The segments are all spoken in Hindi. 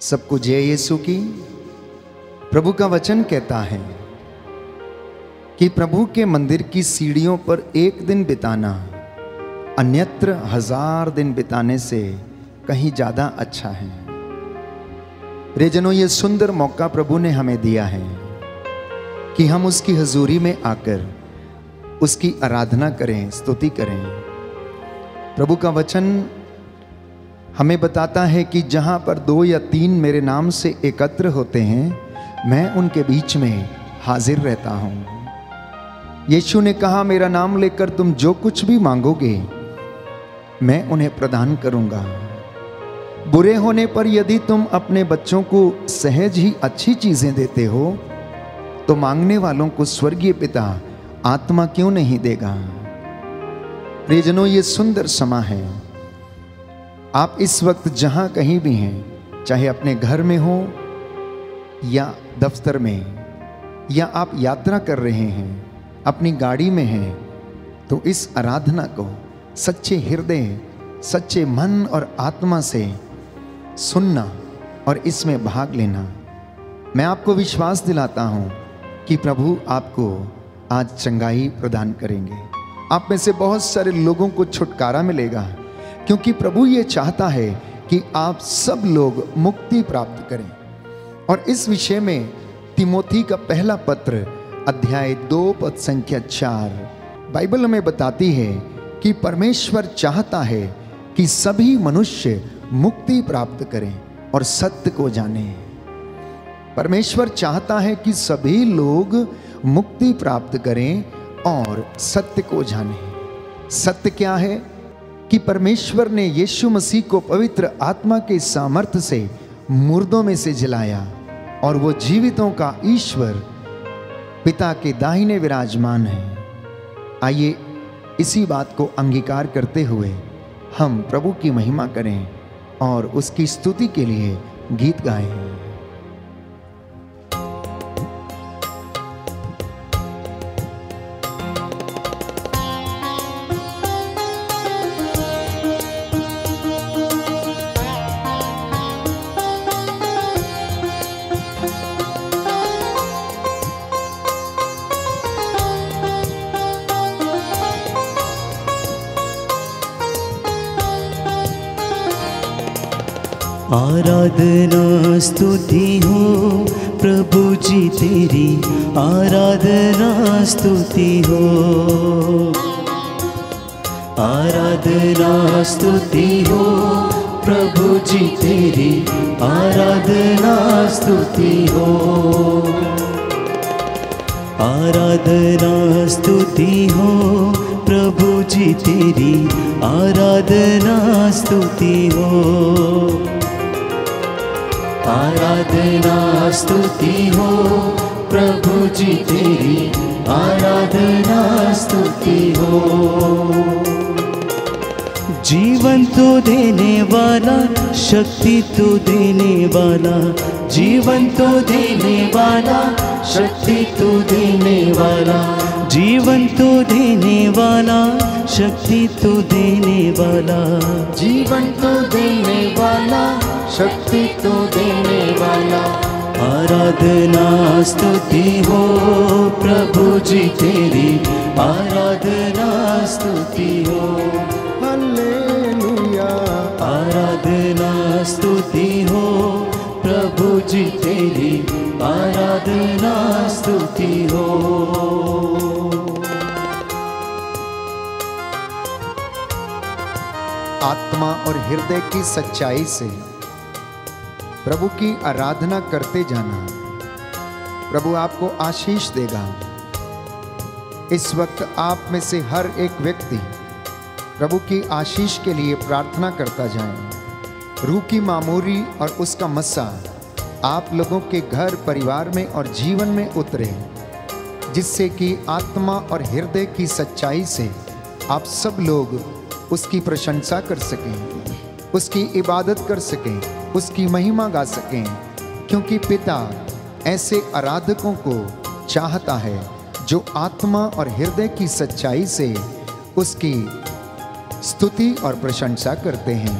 सबको जय यीशु की। प्रभु का वचन कहता है कि प्रभु के मंदिर की सीढ़ियों पर एक दिन बिताना अन्यत्र 1000 दिन बिताने से कहीं ज्यादा अच्छा है। प्रियजनों, ये सुंदर मौका प्रभु ने हमें दिया है कि हम उसकी हजूरी में आकर उसकी आराधना करें, स्तुति करें। प्रभु का वचन हमें बताता है कि जहां पर 2 या 3 मेरे नाम से एकत्र होते हैं, मैं उनके बीच में हाजिर रहता हूं। यीशु ने कहा, मेरा नाम लेकर तुम जो कुछ भी मांगोगे मैं उन्हें प्रदान करूंगा। बुरे होने पर यदि तुम अपने बच्चों को सहज ही अच्छी चीजें देते हो तो मांगने वालों को स्वर्गीय पिता आत्मा क्यों नहीं देगा। प्रियजनों, ये सुंदर समय है। आप इस वक्त जहां कहीं भी हैं, चाहे अपने घर में हो या दफ्तर में, या आप यात्रा कर रहे हैं, अपनी गाड़ी में हैं, तो इस आराधना को सच्चे हृदय, सच्चे मन और आत्मा से सुनना और इसमें भाग लेना। मैं आपको विश्वास दिलाता हूं कि प्रभु आपको आज चंगाई प्रदान करेंगे। आप में से बहुत सारे लोगों को छुटकारा मिलेगा, क्योंकि प्रभु ये चाहता है कि आप सब लोग मुक्ति प्राप्त करें। और इस विषय में तिमोथी का पहला पत्र अध्याय 2 पद संख्या 4 बाइबल हमें बताती है कि परमेश्वर चाहता है कि सभी मनुष्य मुक्ति प्राप्त करें और सत्य को जानें। परमेश्वर चाहता है कि सभी लोग मुक्ति प्राप्त करें और सत्य को जानें। सत्य क्या है? कि परमेश्वर ने यीशु मसीह को पवित्र आत्मा के सामर्थ्य से मुर्दों में से जिलाया और वो जीवितों का ईश्वर पिता के दाहिने विराजमान है। आइए इसी बात को अंगीकार करते हुए हम प्रभु की महिमा करें और उसकी स्तुति के लिए गीत गाएं। आराधना स्तुति हो प्रभु जी तेरी, आराधना स्तुति हो। आराधना स्तुति हो प्रभु जी तेरी, आराधना स्तुति हो। आराधना स्तुति हो प्रभु जी तेरी, आराधना स्तुति हो। आराधना स्तुति हो प्रभु जी तेरी, आराधना स्तुति हो। जीवन तो देने वाला, शक्ति तो देने वाला, जीवन तो देने वाला, शक्ति तो देने वाला, जीवन तो देने वाला, शक्ति तो देने वाला, जीवन तो देने वाला, शक्ति तो देने वाला। आराधना स्तुति हो प्रभु जी तेरी, आराधना स्तुति हो। हालेलुया। आराधना स्तुति हो प्रभु जी तेरी, आराधना स्तुति हो। आत्मा और हृदय की सच्चाई से प्रभु की आराधना करते जाना, प्रभु आपको आशीष देगा। इस वक्त आप में से हर एक व्यक्ति प्रभु की आशीष के लिए प्रार्थना करता जाए। रूह की मामूरी और उसका मस्सा आप लोगों के घर, परिवार में और जीवन में उतरे, जिससे कि आत्मा और हृदय की सच्चाई से आप सब लोग उसकी प्रशंसा कर सकें, उसकी इबादत कर सकें, उसकी महिमा गा सकें। क्योंकि पिता ऐसे आराधकों को चाहता है जो आत्मा और हृदय की सच्चाई से उसकी स्तुति और प्रशंसा करते हैं।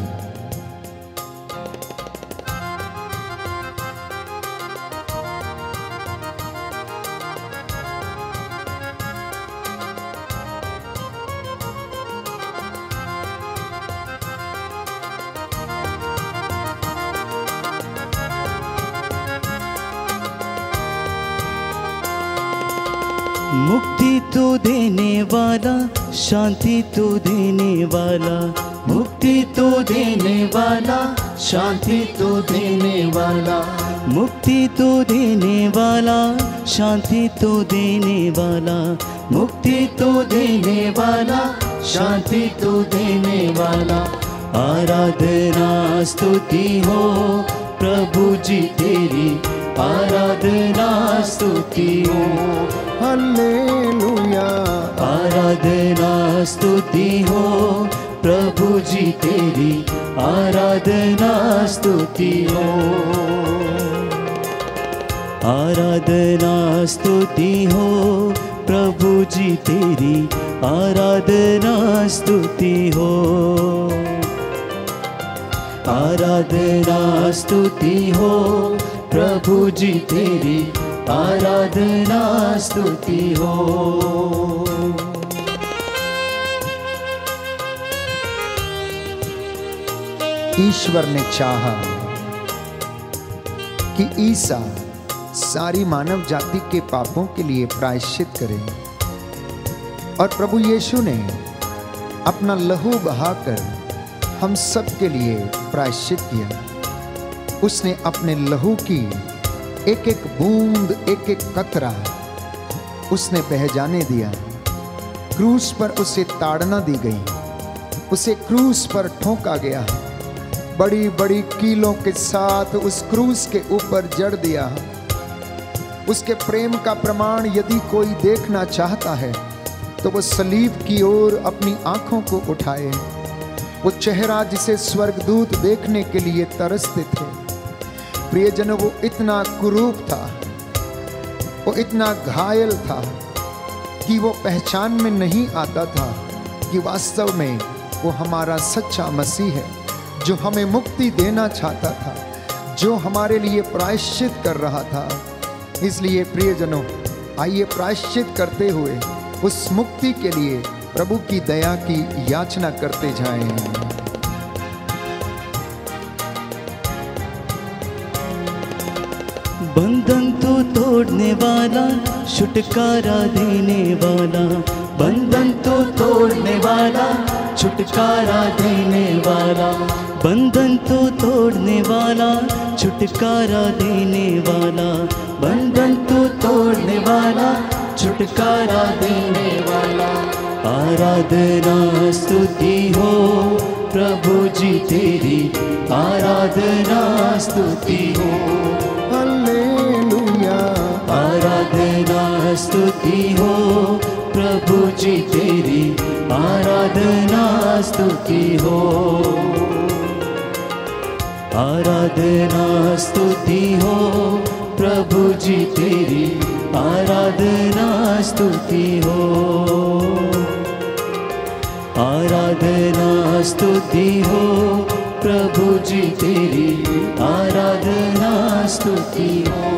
मुक्ति तो देने वाला, शांति तो देने वाला, मुक्ति तो देने वाला, शांति तो देने वाला, मुक्ति तो देने वाला, शांति तो देने वाला, मुक्ति तो देने वाला, शांति तो देने वाला। आराधना स्तुति हो प्रभु जी तेरी, आराधना स्तुति हो। हालेलुया। आराधना स्तुति हो प्रभु जी तेरी, आराधना स्तुति हो। आराधना स्तुति हो प्रभु जी तेरी, आराधना स्तुति हो। आराधना स्तुति हो प्रभु जी तेरी, आराधना स्तुति हो। ईश्वर ने चाहा कि ईसा सारी मानव जाति के पापों के लिए प्रायश्चित करे, और प्रभु यीशु ने अपना लहू बहाकर हम सब के लिए प्रायश्चित किया। उसने अपने लहू की एक एक बूंद, एक एक कतरा उसने बह जाने दिया। क्रूस पर उसे ताड़ना दी गई, उसे क्रूस पर ठोका गया, बड़ी बड़ी कीलों के साथ उस क्रूस के ऊपर जड़ दिया। उसके प्रेम का प्रमाण यदि कोई देखना चाहता है तो वो सलीब की ओर अपनी आंखों को उठाए। वो चेहरा जिसे स्वर्गदूत देखने के लिए तरसते थे। प्रियजनों, वो इतना कुरूप था, वो इतना घायल था कि वो पहचान में नहीं आता था कि वास्तव में वो हमारा सच्चा मसीह है, जो हमें मुक्ति देना चाहता था, जो हमारे लिए प्रायश्चित कर रहा था। इसलिए प्रियजनों, आइए प्रायश्चित करते हुए उस मुक्ति के लिए प्रभु की दया की याचना करते जाएं। बंधन तो तोड़ने वाला, छुटकारा देने वाला, बंधन तो तोड़ने वाला, छुटकारा देने वाला, बंधन तो तोड़ने वाला, छुटकारा देने वाला, बंधन तो तोड़ने वाला, छुटकारा देने वाला। आराधना स्तुति हो प्रभु जी तेरी, आराधना स्तुति हो। हालेलुया। आराधना स्तुति हो प्रभु जी तेरी, आराधना स्तुति हो। आराधना स्तुति हो प्रभु जी तेरी, आराधना स्तुति हो। आराधना स्तुति हो प्रभु जी तेरी, आराधना स्तुति हो।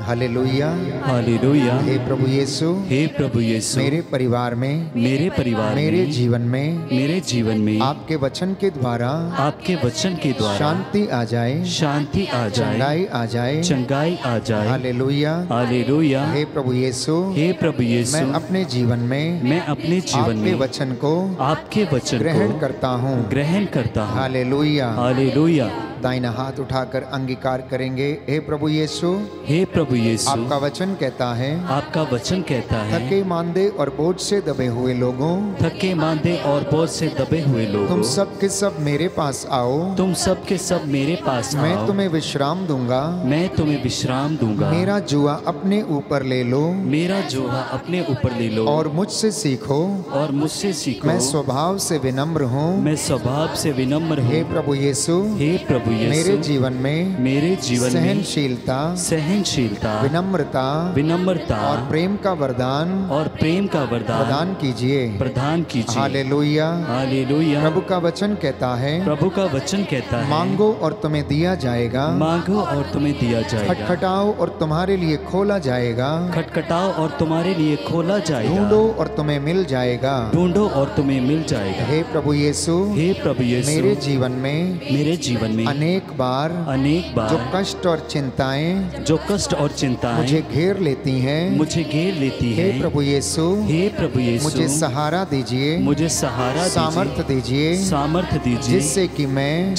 हालेलुया। हालेलुया। हे प्रभु यीशु, हे प्रभु यीशु, मेरे परिवार में, मेरे परिवार मेरे में, जीवन में, मेरे जीवन में आपके वचन के द्वारा, आपके वचन के द्वारा शांति आ जाए, शांति आ जाए, चंगाई आ जाए, चंगाई आ जाए। हालेलुया। हालेलुया। हे प्रभु यीशु, हे प्रभु यीशु, मैं अपने जीवन में, मैं अपने जीवन आपके में वचन को, आपके वचन ग्रहण को करता हूँ। ग्रहण करता हूँ। हालेलुया। हालेलुया। दाहिना हाथ उठाकर अंगीकार करेंगे। हे प्रभु यीशु, हे प्रभु यीशु, आपका वचन कहता है, आपका वचन कहता है, थके मांदे और बोझ से दबे हुए लोगों, थके मांदे और बोझ से दबे हुए लोगों, तुम सब के सब मेरे पास आओ, तुम सब के सब मेरे पास मैं आओ, तुम्हें विश्राम दूंगा, मैं तुम्हें विश्राम दूंगा। मेरा जुआ अपने ऊपर ले लो, मेरा जोहा अपने ऊपर ले लो, और मुझसे सीखो, और मुझसे सीखो। मैं स्वभाव से विनम्र हूँ। मैं स्वभाव से विनम्र हे हूँ। प्रभु यीशु, हे प्रभु यीशु, मेरे जीवन में, मेरे जीवन में सहनशीलता, सहनशीलता, विनम्रता विनम्रता और प्रेम का वरदान और प्रेम का वरदान प्रदान कीजिए। प्रदान कीजिए। हालेलुया। हालेलुया। प्रभु का वचन कहता है, प्रभु का वचन कहता है, मांगो और तुम्हें दिया जाएगा, मांगो और तुम्हें दिया जाएगा, खटखटाओ और तुम्हारे लिए खोला जाएगा, खटखटाओ और तुम्हारे लिए खोला जाएगा, ढूंढो और तुम्हें मिल जाएगा। ढूंढो और तुम्हें मिल जाएगा। हे प्रभु यीशु, हे प्रभु यीशु, मेरे जीवन में मेरे जीवन में अनेक बार जो बार कष्ट और चिंताएं जो कष्ट और चिंताएं मुझे घेर लेती हैं, मुझे घेर लेती हे हैं, प्रभु यीशु, हे प्रभु यीशु, मुझे सहारा दीजिए, मुझे सहारा सामर्थ्य दीजिए, सामर्थ्य दीजिए, जिससे कि मैं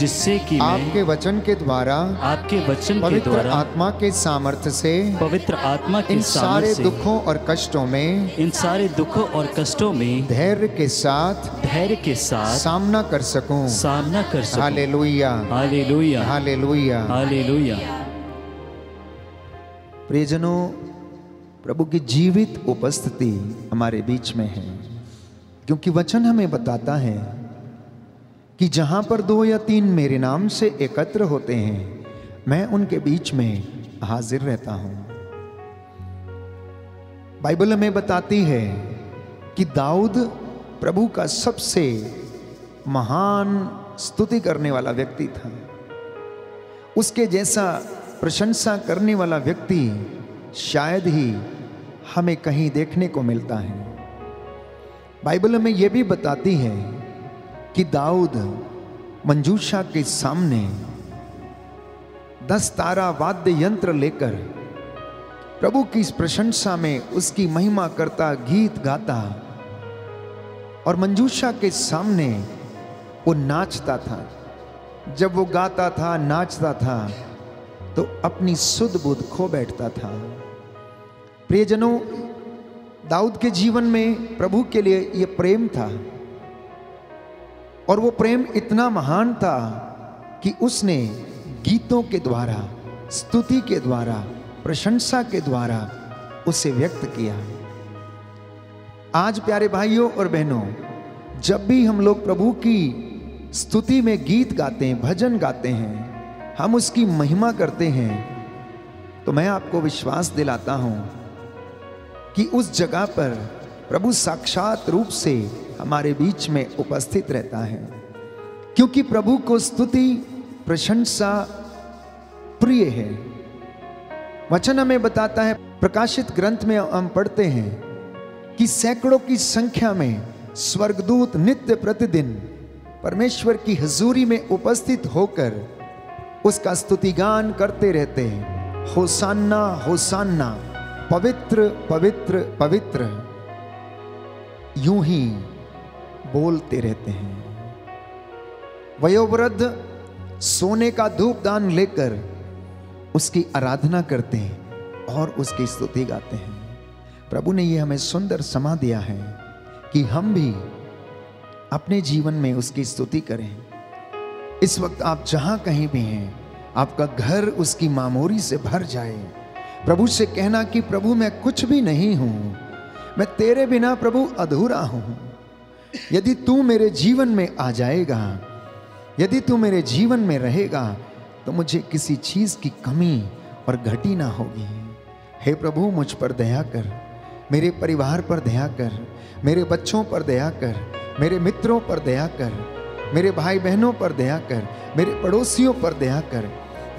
आपके वचन के द्वारा, आपके वचन के पवित्र द्वारा, आत्मा के सामर्थ्य से, पवित्र आत्मा के इन सामर्थ्य सारे से, दुखों और कष्टों में, इन सारे दुखों और कष्टों में धैर्य के साथ सामना कर सकूं। Hallelujah, hallelujah, hallelujah, hallelujah. प्रियजनों, प्रभु की जीवित उपस्थिति हमारे बीच में है, क्योंकि वचन हमें बताता है कि जहां पर 2 या 3 मेरे नाम से एकत्र होते हैं, मैं उनके बीच में हाजिर रहता हूं। बाइबल हमें बताती है कि दाऊद प्रभु का सबसे महान स्तुति करने वाला व्यक्ति था। उसके जैसा प्रशंसा करने वाला व्यक्ति शायद ही हमें कहीं देखने को मिलता है। बाइबल हमें यह भी बताती है कि दाऊद मंजूषा के सामने 10 तारा वाद्य यंत्र लेकर प्रभु की इस प्रशंसा में उसकी महिमा करता, गीत गाता, और मंजूषा के सामने वो नाचता था। जब वो गाता था, नाचता था, तो अपनी सुध बुध खो बैठता था। प्रियजनों, दाऊद के जीवन में प्रभु के लिए ये प्रेम था, और वो प्रेम इतना महान था कि उसने गीतों के द्वारा, स्तुति के द्वारा, प्रशंसा के द्वारा उसे व्यक्त किया। आज प्यारे भाइयों और बहनों, जब भी हम लोग प्रभु की स्तुति में गीत गाते हैं, भजन गाते हैं, हम उसकी महिमा करते हैं, तो मैं आपको विश्वास दिलाता हूं कि उस जगह पर प्रभु साक्षात रूप से हमारे बीच में उपस्थित रहता है। क्योंकि प्रभु को स्तुति, प्रशंसा प्रिय है। वचन हमें बताता है, प्रकाशित ग्रंथ में हम पढ़ते हैं कि सैकड़ों की संख्या में स्वर्गदूत नित्य प्रतिदिन परमेश्वर की हुजूरी में उपस्थित होकर उसका स्तुतिगान करते रहते हैं। होसान्ना, होसान्ना, पवित्र पवित्र पवित्र, यूं ही बोलते रहते हैं। वयोवृद्ध सोने का धूपदान लेकर उसकी आराधना करते हैं और उसकी स्तुति गाते हैं। प्रभु ने यह हमें सुंदर समा दिया है कि हम भी अपने जीवन में उसकी स्तुति करें। इस वक्त आप जहां कहीं भी हैं, आपका घर उसकी मामोरी से भर जाए। प्रभु से कहना कि प्रभु मैं कुछ भी नहीं हूं, मैं तेरे बिना प्रभु अधूरा हूं। यदि तू मेरे जीवन में आ जाएगा, यदि तू मेरे जीवन में रहेगा, तो मुझे किसी चीज की कमी और घटी ना होगी। हे प्रभु, मुझ पर दया कर, मेरे परिवार पर दया कर, मेरे बच्चों पर दया कर, मेरे मित्रों पर दया कर, मेरे भाई बहनों पर दया कर, मेरे पड़ोसियों पर दया कर।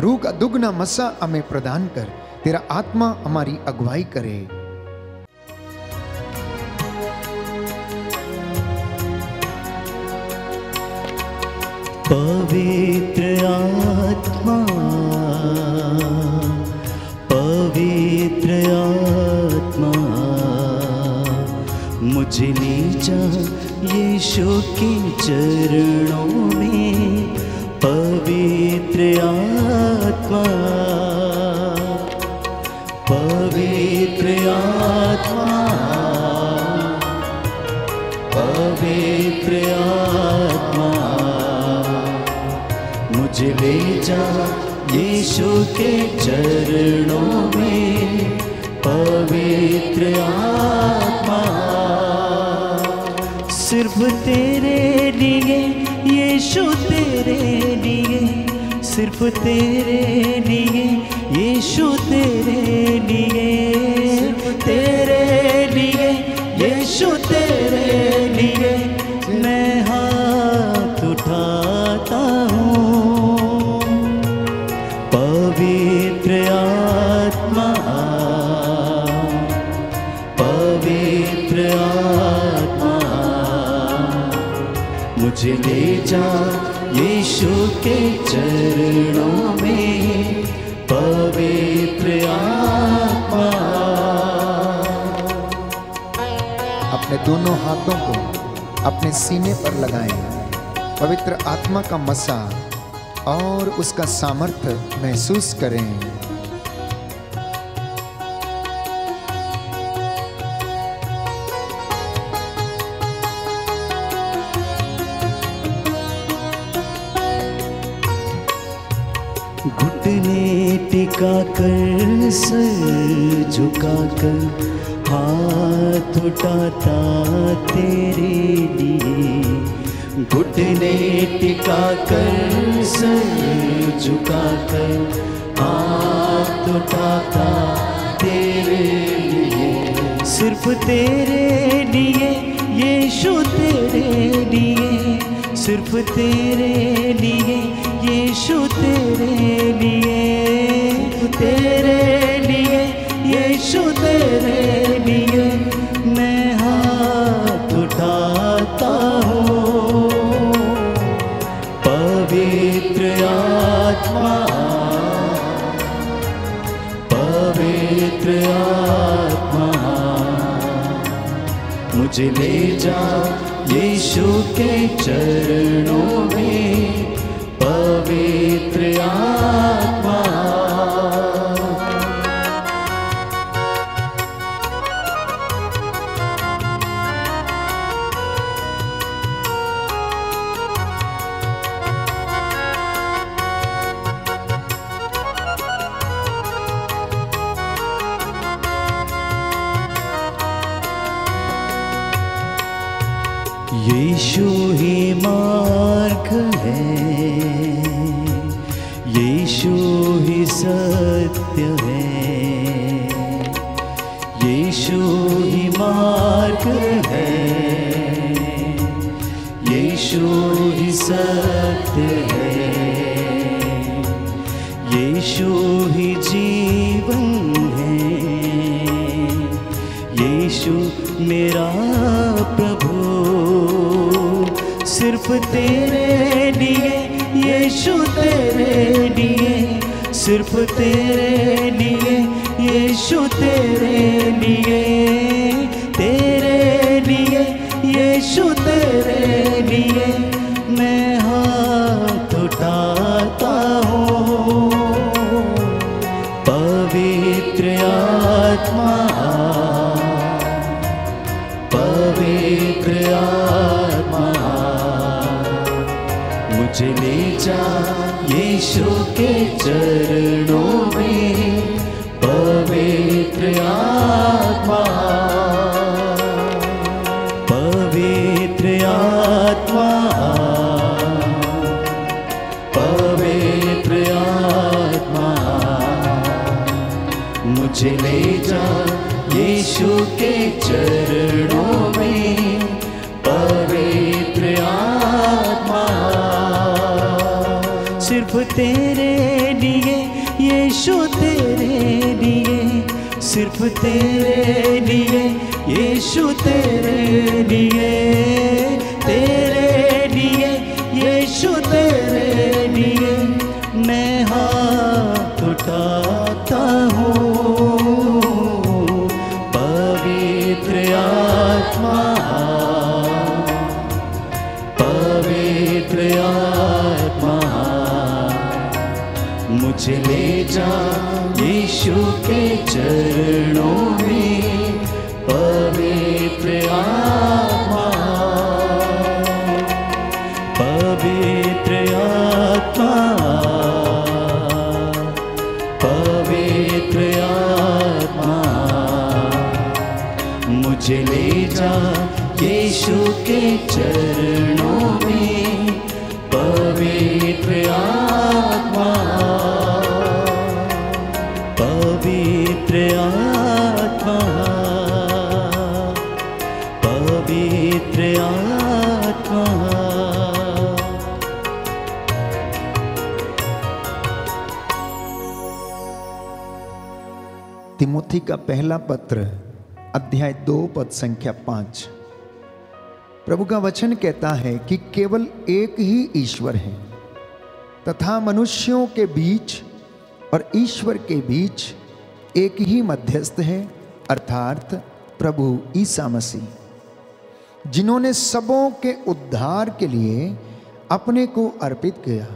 रूह का दुगना मसा हमें प्रदान कर, तेरा आत्मा हमारी अगुवाई करे। पवित्र आत्मा, पवित्र आत्मा, मुझे ले जा यीशु के चरणों में। पवित्र आत्मा, पवित्र आत्मा, पवित्र आत्मा, मुझे ले जा यीशु के चरणों में। पवित्र आत्मा, सिर्फ तेरे लिए यीशु, तेरे लिए, सिर्फ तेरे लिए यीशु, तेरे लिए, सिर्फ तेरे लिए यीशु, तेरे लिए मैं हाथ उठाता हूँ। पवित्र आत्मा, पवित्र आत्मा, मुझे ले ले जा यीशु के चरणों में पवित्र आत्मा। अपने दोनों हाथों को अपने सीने पर लगाएं। पवित्र आत्मा का मसा और उसका सामर्थ्य महसूस करें। घुटने टिकाकर सर झुकाकर हाथ उठाता तेरे लिए। घुटने टिकाकर सर झुकाकर हाथ उठाता तेरे लिए। सिर्फ तेरे लिए यीशु तेरे लिए, सिर्फ तेरे लिए यीशु तेरे लिए, तेरे लिए यीशु तेरे लिए मैं हाथ उठाता हूँ। पवित्र आत्मा, पवित्र आत्मा मुझे ले जा यीशु के चरणों में पवित्र आत्मा। यीशु ही मार्ग है, यीशु ही सत्य है, यीशु ही मार्ग है, यीशु ही सत्य है, यीशु ही जीवन है, यीशु मेरा प्रभु। सिर्फ तेरे लिए यीशु तेरे लिए, सिर्फ तेरे लिए यीशु तेरे लिए, तेरे लिए यीशु तेरे लिए मैं हाथ उठाता हूँ। पवित्र आत्मा, पवित्र आत्मा मुझे ले जा यीशु के चरणों में पवित्र आत्मा। पवित्र आत्मा, पवित्र आत्मा मुझे ले जा यीशु के चरणों में पवित्र आत्मा। सिर्फ तेरे लिए यीशु तेरे लिए, सिर्फ तेरे लिए यीशु तेरे लिए, तेरे लिए यीशु तेरे लिए मैं हाथ उठाता हूँ। पवित्र आत्मा, पवित्र आत्मा मुझे ले जा यीशु के चरणों में पवित्र आत्मा। पवित्र आत्मा, पवित्र आत्मा मुझे ले जा यीशु के चरणों में पवित्र आत्मा। पवित्र आत्मा, पवित्र आत्मा तिमोथी का पहला पत्र अध्याय 2 पद संख्या 5। प्रभु का वचन कहता है कि केवल एक ही ईश्वर है तथा मनुष्यों के बीच और ईश्वर के बीच एक ही मध्यस्थ है, अर्थात प्रभु ईसा मसीह, जिन्होंने सबों के उद्धार के लिए अपने को अर्पित किया।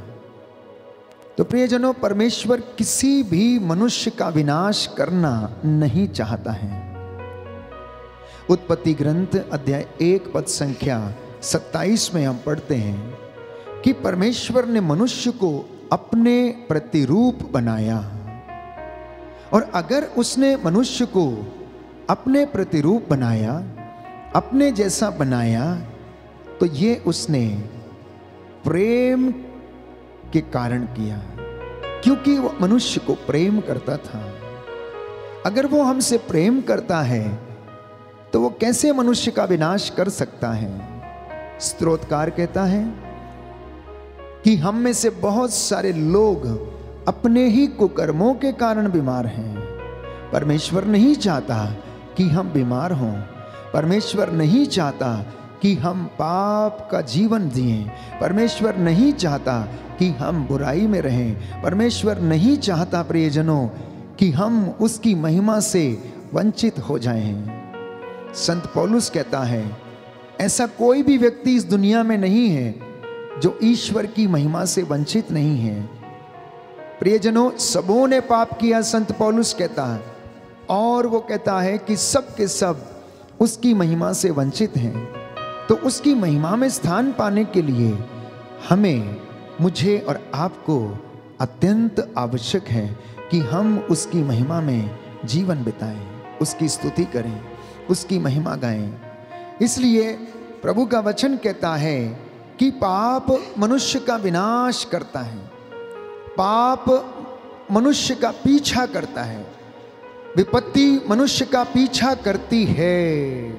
तो प्रियजनों, परमेश्वर किसी भी मनुष्य का विनाश करना नहीं चाहता है। उत्पत्ति ग्रंथ अध्याय 1 पद संख्या 27 में हम पढ़ते हैं कि परमेश्वर ने मनुष्य को अपने प्रतिरूप बनाया, और अगर उसने मनुष्य को अपने प्रतिरूप बनाया, अपने जैसा बनाया, तो ये उसने प्रेम के कारण किया, क्योंकि वो मनुष्य को प्रेम करता था। अगर वो हमसे प्रेम करता है तो वो कैसे मनुष्य का विनाश कर सकता है? स्तोत्रकार कहता है कि हम में से बहुत सारे लोग अपने ही कुकर्मों के कारण बीमार हैं। परमेश्वर नहीं चाहता कि हम बीमार हों। परमेश्वर नहीं चाहता कि हम पाप का जीवन जिएं। परमेश्वर नहीं चाहता कि हम बुराई में रहें। परमेश्वर नहीं चाहता प्रियजनों कि हम उसकी महिमा से वंचित हो जाएं। संत पौलुस कहता है, ऐसा कोई भी व्यक्ति इस दुनिया में नहीं है जो ईश्वर की महिमा से वंचित नहीं है। प्रियजनों, सबों ने पाप किया, संत पौलुस कहता है, और वो कहता है कि सब के सब उसकी महिमा से वंचित हैं। तो उसकी महिमा में स्थान पाने के लिए हमें, मुझे और आपको अत्यंत आवश्यक है कि हम उसकी महिमा में जीवन बिताएं, उसकी स्तुति करें, उसकी महिमा गाएं। इसलिए प्रभु का वचन कहता है कि पाप मनुष्य का विनाश करता है, पाप मनुष्य का पीछा करता है, विपत्ति मनुष्य का पीछा करती है,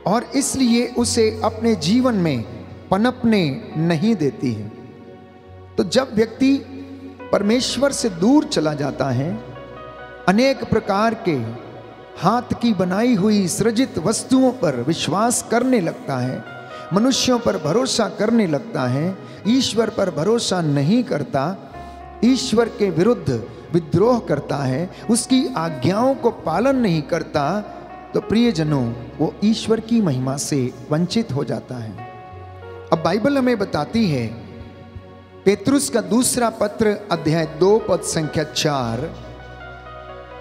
और इसलिए उसे अपने जीवन में पनपने नहीं देती है। तो जब व्यक्ति परमेश्वर से दूर चला जाता है, अनेक प्रकार के हाथ की बनाई हुई सृजित वस्तुओं पर विश्वास करने लगता है, मनुष्यों पर भरोसा करने लगता है, ईश्वर पर भरोसा नहीं करता, ईश्वर के विरुद्ध विद्रोह करता है, उसकी आज्ञाओं को पालन नहीं करता, तो प्रियजनों, वो ईश्वर की महिमा से वंचित हो जाता है। अब बाइबल हमें बताती है, पेतरुस का दूसरा पत्र अध्याय 2 पद संख्या 4,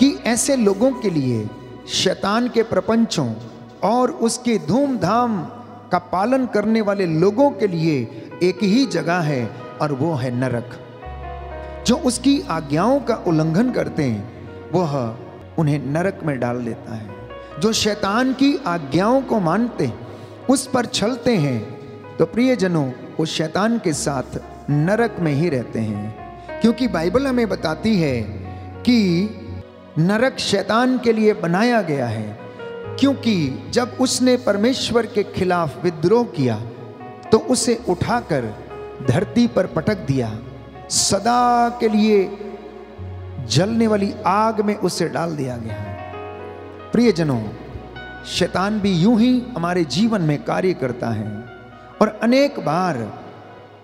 कि ऐसे लोगों के लिए, शैतान के प्रपंचों और उसके धूमधाम का पालन करने वाले लोगों के लिए एक ही जगह है, और वो है नरक। जो उसकी आज्ञाओं का उल्लंघन करते हैं वह उन्हें नरक में डाल देता है। जो शैतान की आज्ञाओं को मानते हैं, उस पर चलते हैं, तो प्रियजनों, वो शैतान के साथ नरक में ही रहते हैं। क्योंकि बाइबल हमें बताती है कि नरक शैतान के लिए बनाया गया है, क्योंकि जब उसने परमेश्वर के खिलाफ विद्रोह किया तो उसे उठाकर धरती पर पटक दिया, सदा के लिए जलने वाली आग में उसे डाल दिया गया। प्रियजनों, शैतान भी यूं ही हमारे जीवन में कार्य करता है, और अनेक बार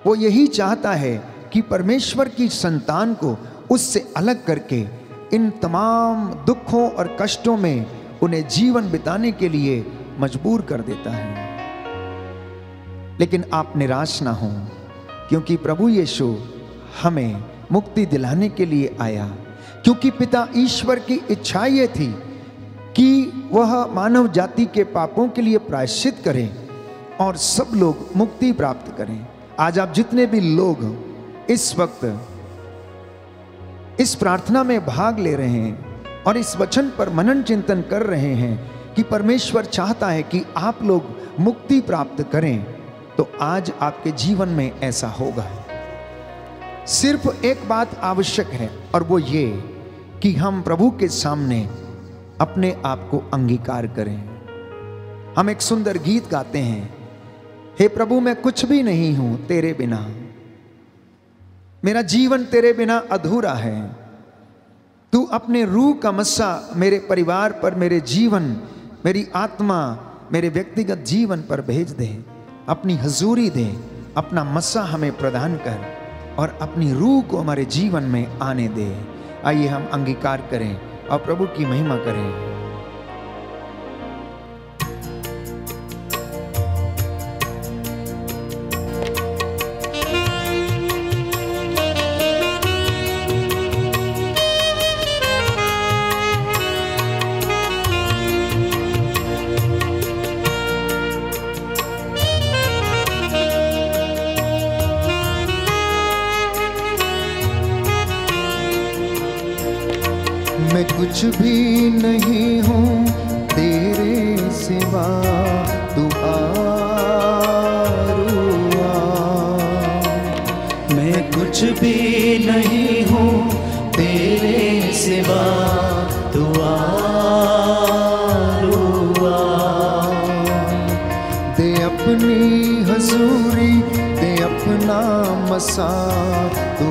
वो यही चाहता है कि परमेश्वर की संतान को उससे अलग करके इन तमाम दुखों और कष्टों में उन्हें जीवन बिताने के लिए मजबूर कर देता है। लेकिन आप निराश ना हो, क्योंकि प्रभु यीशु हमें मुक्ति दिलाने के लिए आया। क्योंकि पिता ईश्वर की इच्छा ये थी कि वह मानव जाति के पापों के लिए प्रायश्चित करें और सब लोग मुक्ति प्राप्त करें। आज आप जितने भी लोग इस वक्त इस प्रार्थना में भाग ले रहे हैं और इस वचन पर मनन चिंतन कर रहे हैं कि परमेश्वर चाहता है कि आप लोग मुक्ति प्राप्त करें, तो आज आपके जीवन में ऐसा होगा। सिर्फ एक बात आवश्यक है, और वो ये कि हम प्रभु के सामने अपने आप को अंगीकार करें। हम एक सुंदर गीत गाते हैं, हे प्रभु मैं कुछ भी नहीं हूं तेरे बिना, मेरा जीवन तेरे बिना अधूरा है। तू अपने रूह का मस्सा मेरे परिवार पर, मेरे जीवन, मेरी आत्मा मेरे व्यक्तिगत जीवन पर भेज दे, अपनी हजूरी दे, अपना मस्सा हमें प्रदान कर और अपनी रूह को हमारे जीवन में आने दे। आइए हम अंगीकार करें और प्रभु की महिमा करें। मैं कुछ भी नहीं हूँ तेरे सिवा, तू आरुआ। मैं कुछ भी नहीं हूँ तेरे सिवा, तू आरुआ। दे अपनी हजूरी, दे अपना मसा, तू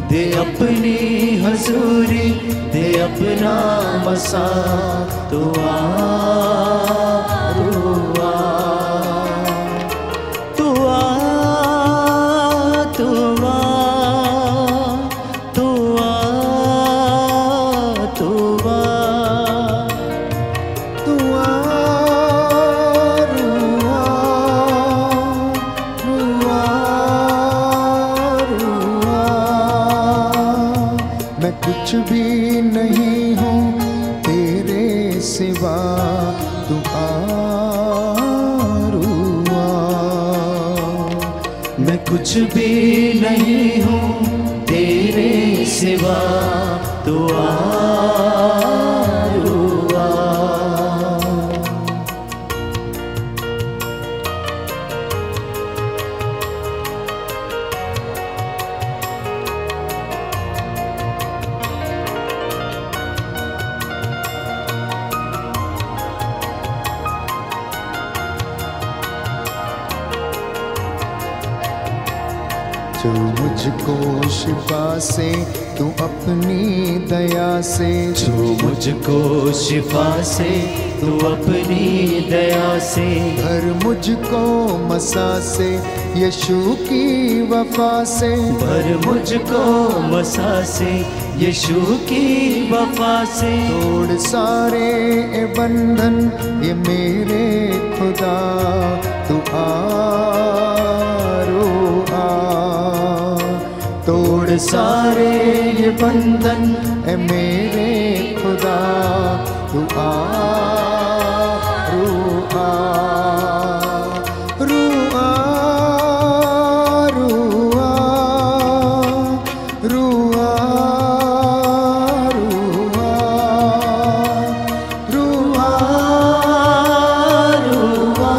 दे अपनी हजूरी, दे अपना मसा, तू आरुआ। तू आ, तू आ, तू आ, तू आ, तू आरुआ, रुआ, रुआ। मैं कुछ भी नहीं हूँ तेरे सिवा, तू आरुआ। मैं कुछ भी नहीं हूँ तेरे सिवा, तू आरुआ। जो मुझको शिफा से, तू अपनी दया से, जो मुझको शिफा से, तू अपनी दया से, भर मुझको मसा से, यीशु की वफा से, भर मुझको मसा से, यीशु की वफा से। तोड़ सारे बंधन ये मेरे खुदा, तू आरुआ। तोड़ सारे ये बंधन ए मेरे खुदा, तू आरुआ। रुआ, रुआ, रुआ, रुआ, रुआ,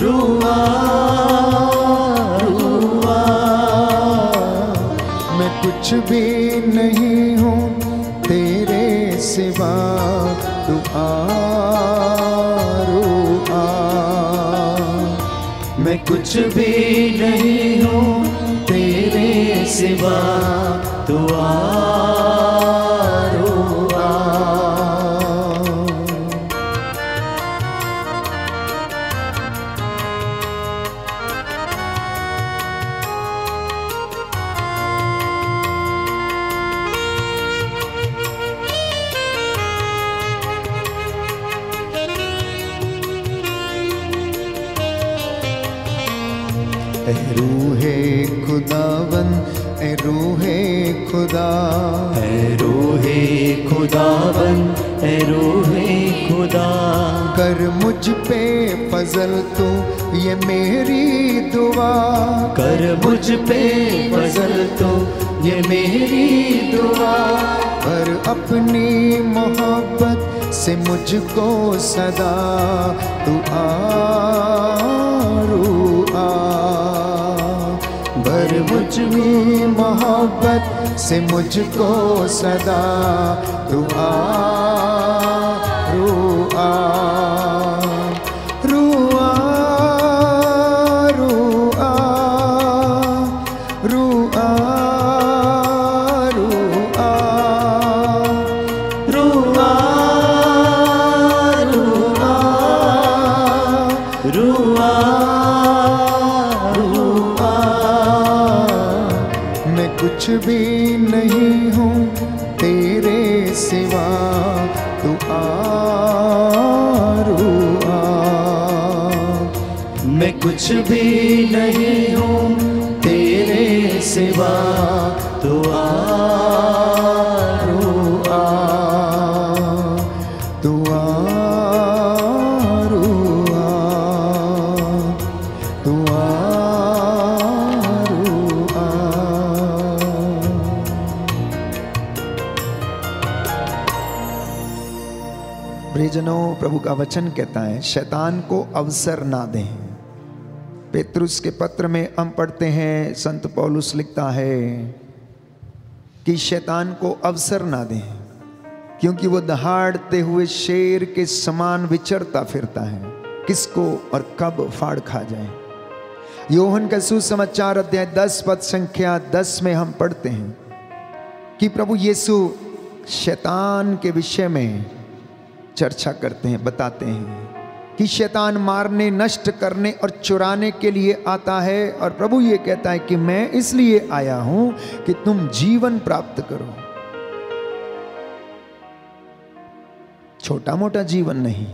रुआ, रुआ। मैं कुछ भी नहीं हूँ तेरे सिवा, तू आरुआ। मैं कुछ भी नहीं हूँ तेरे सिवा, तू आरुआ। ए रूहे खुदावन, ए रूहे खुदा, ए रूहे खुदावन, ए रूहे खुदा। कर मुझ पे फजल तू ये मेरी दुआ, कर मुझ पे फजल तो ये मेरी दुआ। पर अपनी मोहब्बत से मुझको सदा, तू आरुआ। भर मुझ में मोहब्बत से मुझको सदा, तू आरुआ। रुआ, रुआ, रुआ, रुआ, रुआ रुआ। मैं कुछ भी नहीं हूँ तेरे सिवा, तू आ रुआ। मैं कुछ भी नहीं हूँ तेरे सिवा, तू आ रुआ। तू आ रुआ, तू आ रुआ। प्रियजनों, प्रभु का वचन कहता है शैतान को अवसर ना दें। पेतरुस के पत्र में हम पढ़ते हैं, संत पौलुस लिखता है कि शैतान को अवसर ना दें, क्योंकि वो दहाड़ते हुए शेर के समान विचरता फिरता है, किसको और कब फाड़ खा जाए। योहन का सुसमाचार अध्याय 10 पद संख्या 10 में हम पढ़ते हैं कि प्रभु यीशु शैतान के विषय में चर्चा करते हैं, बताते हैं कि शैतान मारने, नष्ट करने और चुराने के लिए आता है। और प्रभु ये कहता है कि मैं इसलिए आया हूं कि तुम जीवन प्राप्त करो। छोटा मोटा जीवन नहीं,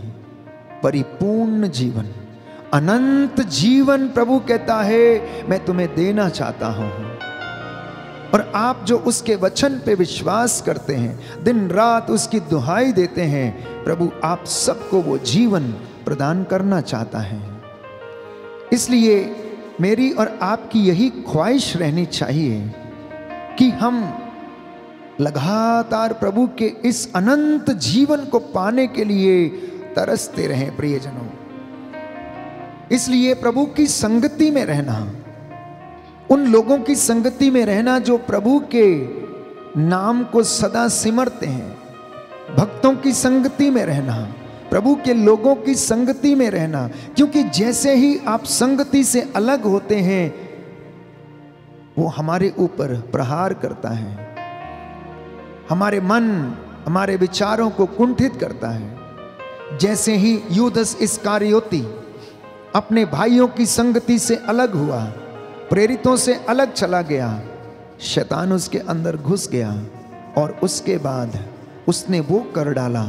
परिपूर्ण जीवन, अनंत जीवन प्रभु कहता है मैं तुम्हें देना चाहता हूं। और आप जो उसके वचन पे विश्वास करते हैं, दिन रात उसकी दुहाई देते हैं, प्रभु आप सबको वो जीवन प्रदान करना चाहता है। इसलिए मेरी और आपकी यही ख्वाहिश रहनी चाहिए कि हम लगातार प्रभु के इस अनंत जीवन को पाने के लिए तरसते रहें। प्रियजनों, इसलिए प्रभु की संगति में रहना, उन लोगों की संगति में रहना जो प्रभु के नाम को सदा सिमरते हैं, भक्तों की संगति में रहना, प्रभु के लोगों की संगति में रहना। क्योंकि जैसे ही आप संगति से अलग होते हैं, वो हमारे ऊपर प्रहार करता है, हमारे मन, हमारे विचारों को कुंठित करता है। जैसे ही यूदस इस्करियोती अपने भाइयों की संगति से अलग हुआ, प्रेरितों से अलग चला गया, शैतान उसके अंदर घुस गया और उसके बाद उसने वो कर डाला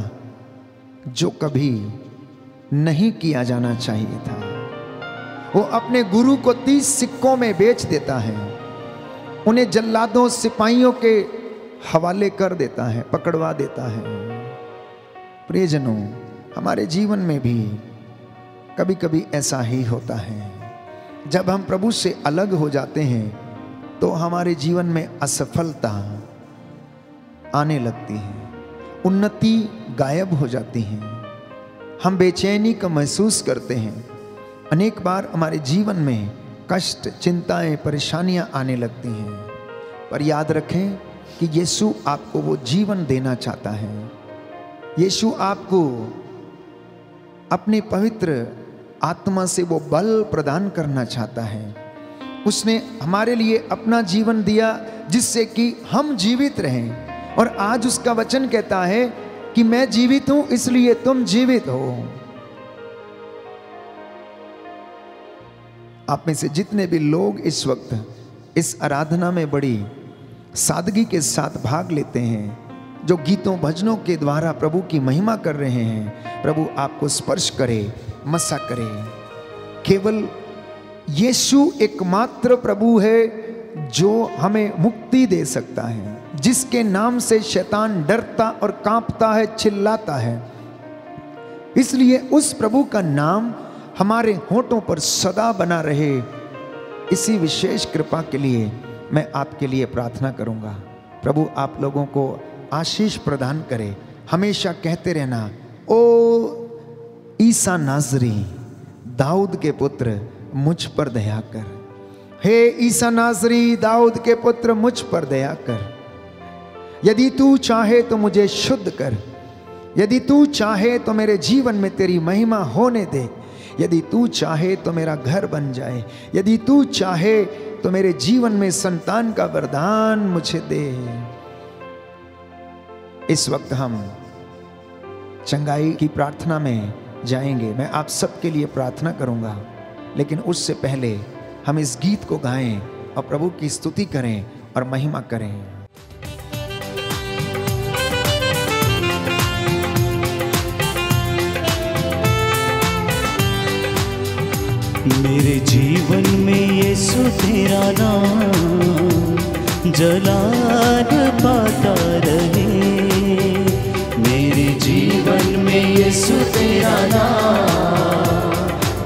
जो कभी नहीं किया जाना चाहिए था। वो अपने गुरु को 30 सिक्कों में बेच देता है, उन्हें जल्लादों, सिपाहियों के हवाले कर देता है, पकड़वा देता है। प्रियजनों, हमारे जीवन में भी कभी कभी ऐसा ही होता है। जब हम प्रभु से अलग हो जाते हैं तो हमारे जीवन में असफलता आने लगती है, उन्नति गायब हो जाती है, हम बेचैनी का महसूस करते हैं। अनेक बार हमारे जीवन में कष्ट, चिंताएं, परेशानियां आने लगती हैं। पर याद रखें कि यीशु आपको वो जीवन देना चाहता है। यीशु आपको अपने पवित्र आत्मा से वो बल प्रदान करना चाहता है। उसने हमारे लिए अपना जीवन दिया जिससे कि हम जीवित रहें। और आज उसका वचन कहता है कि मैं जीवित हूं इसलिए तुम जीवित हो। आप में से जितने भी लोग इस वक्त इस आराधना में बड़ी सादगी के साथ भाग लेते हैं, जो गीतों भजनों के द्वारा प्रभु की महिमा कर रहे हैं, प्रभु आपको स्पर्श करे, मसा करे। केवल यीशु एकमात्र प्रभु है जो हमें मुक्ति दे सकता है, जिसके नाम से शैतान डरता और कांपता है, चिल्लाता है। इसलिए उस प्रभु का नाम हमारे होठों पर सदा बना रहे, इसी विशेष कृपा के लिए मैं आपके लिए प्रार्थना करूंगा। प्रभु आप लोगों को आशीष प्रदान करे। हमेशा कहते रहना, ओ ईसा नाजरी, दाऊद के पुत्र, मुझ पर दया कर। हे ईसा नाजरी, दाऊद के पुत्र, मुझ पर दया कर। यदि तू चाहे तो मुझे शुद्ध कर, यदि तू चाहे तो मेरे जीवन में तेरी महिमा होने दे, यदि तू चाहे तो मेरा घर बन जाए, यदि तू चाहे तो मेरे जीवन में संतान का वरदान मुझे दे। इस वक्त हम चंगाई की प्रार्थना में जाएंगे, मैं आप सबके लिए प्रार्थना करूंगा, लेकिन उससे पहले हम इस गीत को गाएं और प्रभु की स्तुति करें और महिमा करें। मेरे जीवन में यीशु तेरा नाम जलाल पाता रहे। मेरे जीवन में यीशु तेरा नाम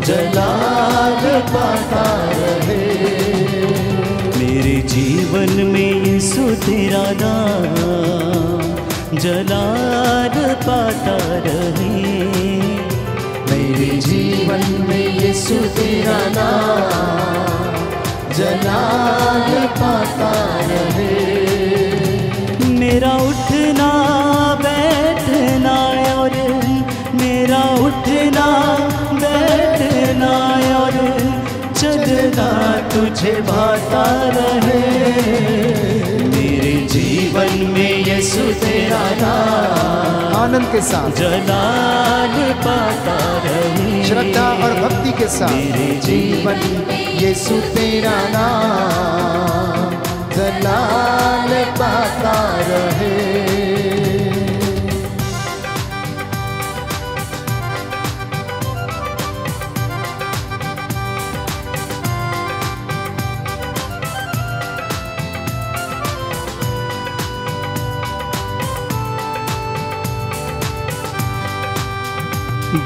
जलाल पाता रहे। मेरे जीवन में यीशु तेरा नाम जलाल पाता रहे। मेरे जीवन में यीशु तेरा नाम जलाल पाता रहे। मेरा उठना बैठना और मेरा उठना बैठना और चलना तुझे भाता रहे। मेरे जीवन में यीशु तेरा नाम आनंद के साथ जलाल पाता रहे। श्रद्धा और भक्ति के साथ मेरे जीवन यीशु तेरा नाम जलाल पाता रहे।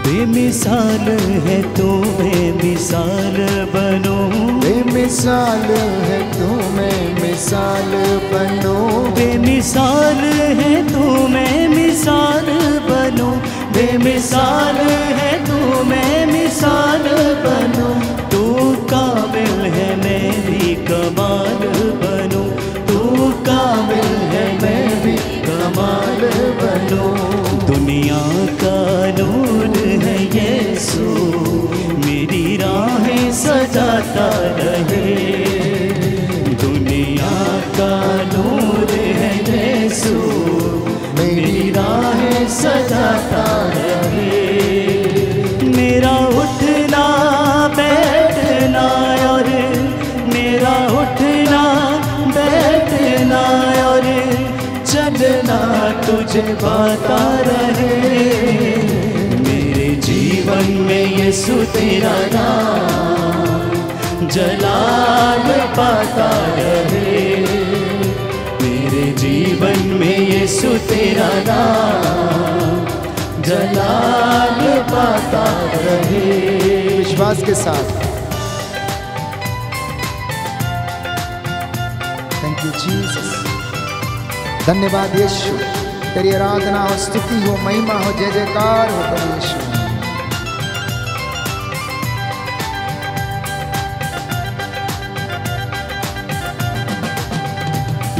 बेमिसाल है तू बेमिसाल बनो। बेमिसाल है तू मैं मिसाल बनो। बेमिसाल है तू मैं मिसाल बनो। बेमिसाल है तू मैं मिसाल बनो। तू काबिल है मैं भी कमाल बनूं। तू काबिल है मैं भी कमाल बनूं। दुनिया का नूर है यीशु मेरी राहें सजाता रहे। दुनिया का नूर है यीशु मेरी राहें सजाता रहे। मेरा उठना बैठना और मेरा उठना बैठना और चलना तुझे पाता रहे। मेरे जीवन में यीशु तेरा नाम जलाल पाता रहे। मेरे जीवन में यीशु तेरा नाम जलाल पाता रहे। विश्वास के साथ थैंक यू जीसस। धन्यवाद यीशु, तेरी आराधना हो, स्तुति हो, महिमा हो, जय जयकार हो प्रभु यीशु।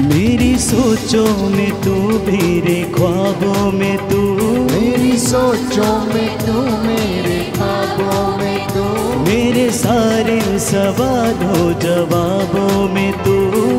मेरी सोचों में तू, मेरे ख्वाबों में तू। मेरी सोचों में तू, मेरे ख्वाबों में तू। मेरे सारे सवालों जवाबों में तू।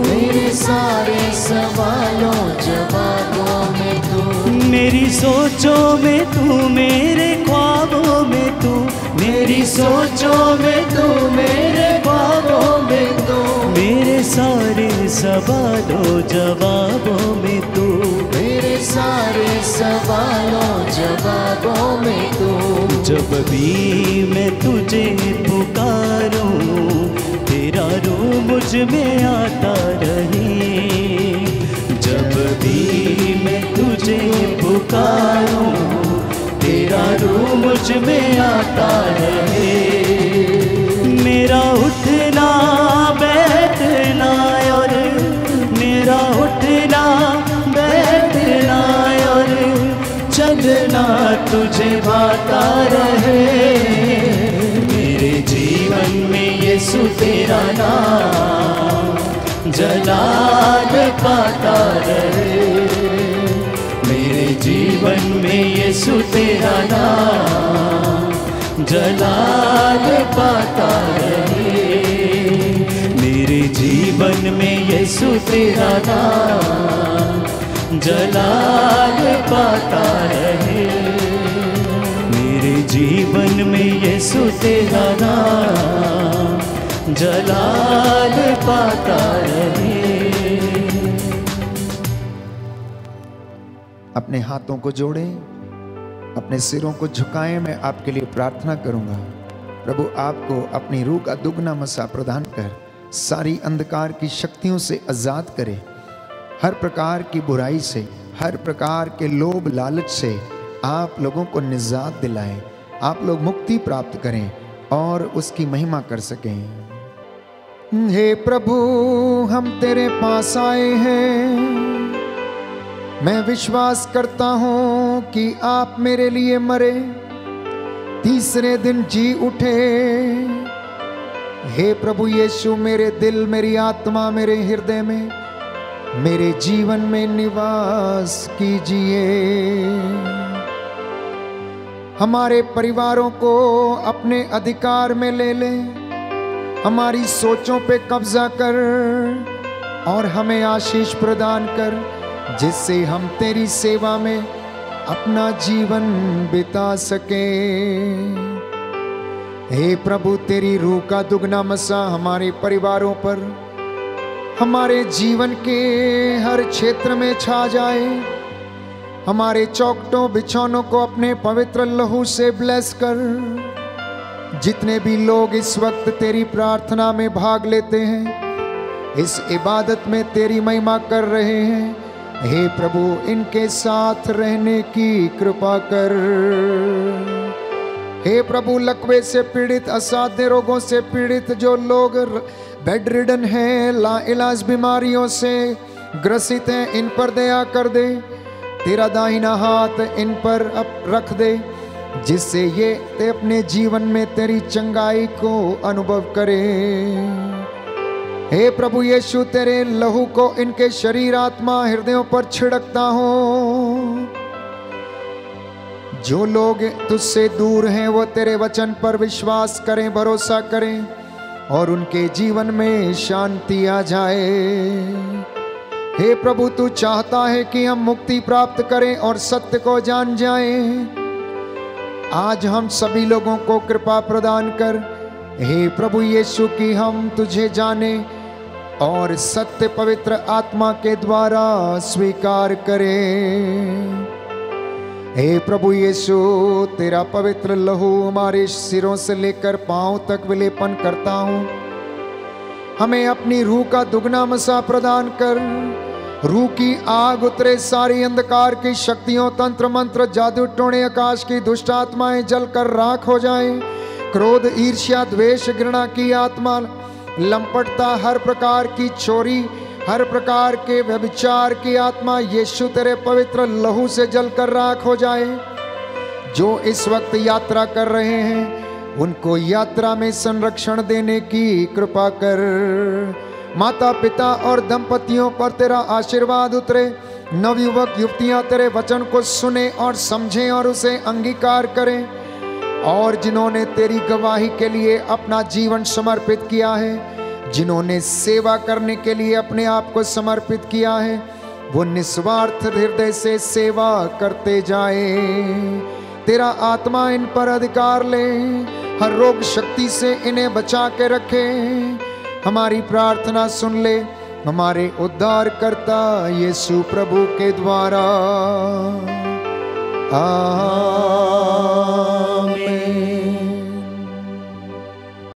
मेरे सारे सवालों जवाबों में तू। मेरी सोचों में तू, मेरे ख्वाबों में तू। मेरी सोचों में तू, मेरे ख्वाबों में तू। मेरे सारे सवालों जवाबों में तू। मेरे सारे सवालों जवाबों में तू। जब भी मैं तुझे पुकारूं तेरा रूह मुझ में आता रहे। जब भी मैं तुझे पुकारूं तेरा रूह मुझ में आता रहे। मेरा उठना बैठना और मेरा उठना बैठना और चलना तुझे भाता रहे। मेरे जीवन में यीशु तेरा नाम जलाल पाता रहे। मेरे जीवन में यीशु तेरा नाम जलाल पाता रहे। मेरे जीवन में यीशु तेरा नाम जलाल पाता रहे। मेरे जीवन में यीशु तेरा नाम जलाल पाता रहे। अपने हाथों को जोड़ें, अपने सिरों को झुकाएं। मैं आपके लिए प्रार्थना करूंगा। प्रभु आपको अपनी रूह का दुगना मसा प्रदान कर सारी अंधकार की शक्तियों से आजाद करे, हर प्रकार की बुराई से, हर प्रकार के लोभ लालच से आप लोगों को निजात दिलाएं, आप लोग मुक्ति प्राप्त करें और उसकी महिमा कर सकें। हे प्रभु, हम तेरे पास आए हैं। मैं विश्वास करता हूं कि आप मेरे लिए मरे, तीसरे दिन जी उठे। हे प्रभु यीशु, मेरे दिल, मेरी आत्मा, मेरे हृदय में, मेरे जीवन में निवास कीजिए। हमारे परिवारों को अपने अधिकार में ले ले, हमारी सोचों पे कब्जा कर और हमें आशीष प्रदान कर, जिससे हम तेरी सेवा में अपना जीवन बिता सके। हे प्रभु, तेरी रूह का दुगना मसा हमारे परिवारों पर, हमारे जीवन के हर क्षेत्र में छा जाए। हमारे चौखटों बिछौनों को अपने पवित्र लहू से ब्लेस कर। जितने भी लोग इस वक्त तेरी प्रार्थना में भाग लेते हैं, इस इबादत में तेरी महिमा कर रहे हैं, हे प्रभु, इनके साथ रहने की कृपा कर। हे प्रभु, लकवे से पीड़ित, असाध्य रोगों से पीड़ित जो लोग बेड रिडन हैं, लाइलाज बीमारियों से ग्रसित हैं, इन पर दया कर दे। तेरा दाहिना हाथ इन पर रख दे, जिससे ये ते अपने जीवन में तेरी चंगाई को अनुभव करें। हे प्रभु यीशु, तेरे लहू को इनके शरीर, आत्मा, हृदयों पर छिड़कता हूं। जो लोग तुझसे दूर हैं वो तेरे वचन पर विश्वास करें, भरोसा करें और उनके जीवन में शांति आ जाए। हे प्रभु, तू चाहता है कि हम मुक्ति प्राप्त करें और सत्य को जान जाएं। आज हम सभी लोगों को कृपा प्रदान कर, हे प्रभु यीशु, कि हम तुझे जाने और सत्य पवित्र आत्मा के द्वारा स्वीकार करें। हे प्रभु यीशु, तेरा पवित्र लहू हमारे सिरों से लेकर पांव तक विलेपन करता हूं। हमें अपनी रूह का दुगना मसा प्रदान कर। रूह की आग उतरे, सारी अंधकार की शक्तियों, तंत्र मंत्र, जादू टोने, आकाश की दुष्ट आत्माएं जलकर राख हो जाएं। क्रोध, ईर्ष्या, द्वेष, घृणा की आत्मा, लंपटता, हर प्रकार की चोरी, हर प्रकार के व्यभिचार की आत्मा यीशु तेरे पवित्र लहू से जलकर राख हो जाए। जो इस वक्त यात्रा कर रहे हैं, उनको यात्रा में संरक्षण देने की कृपा कर। माता पिता और दंपतियों पर तेरा आशीर्वाद उतरे। नवयुवक युवतियां तेरे वचन को सुने और समझें और उसे अंगीकार करें। और जिन्होंने तेरी गवाही के लिए अपना जीवन समर्पित किया है, जिन्होंने सेवा करने के लिए अपने आप को समर्पित किया है, वो निस्वार्थ हृदय से सेवा करते जाए। तेरा आत्मा इन पर अधिकार ले, हर रोग शक्ति से इन्हें बचा के रखे। हमारी प्रार्थना सुन ले हमारे उद्धारकर्ता यीशु प्रभु के द्वारा। आमीन।